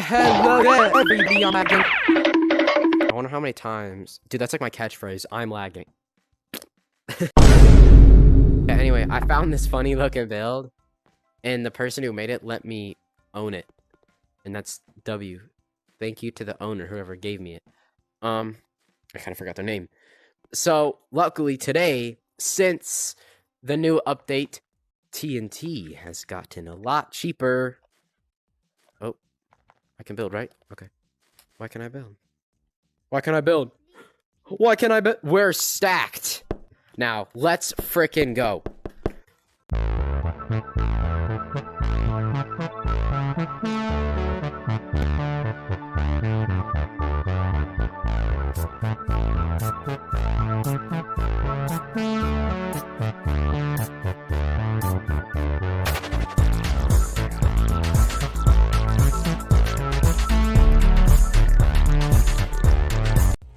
Hello there, everybody, I'm lagging. I wonder how many times... Dude, that's like my catchphrase. I'm lagging. Yeah, anyway, I found this funny looking build, and the person who made it let me own it. And that's W. Thank you to the owner, whoever gave me it. I kind of forgot their name. So, luckily today, since the new update, TNT has gotten a lot cheaper. Oh, I can build, right? Okay. Why can't I build? Why can't I build? Why can't I build? We're stacked. Now, let's frickin' go.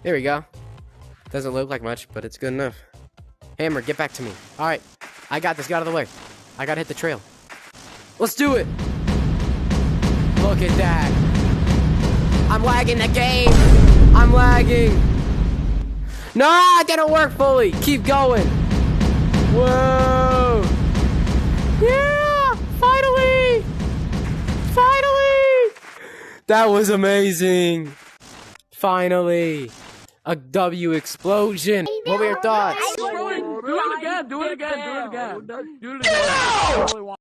There we go. Doesn't look like much, but it's good enough. Hammer, get back to me. Alright, I got this. Get out of the way. I gotta hit the trail. Let's do it! Look at that. I'm lagging the game! I'm lagging! No, it didn't work fully! Keep going! Whoa! Yeah! Finally! Finally! That was amazing! Finally! A W explosion! What were your thoughts? Do it again, do it again, do it again. Do it again.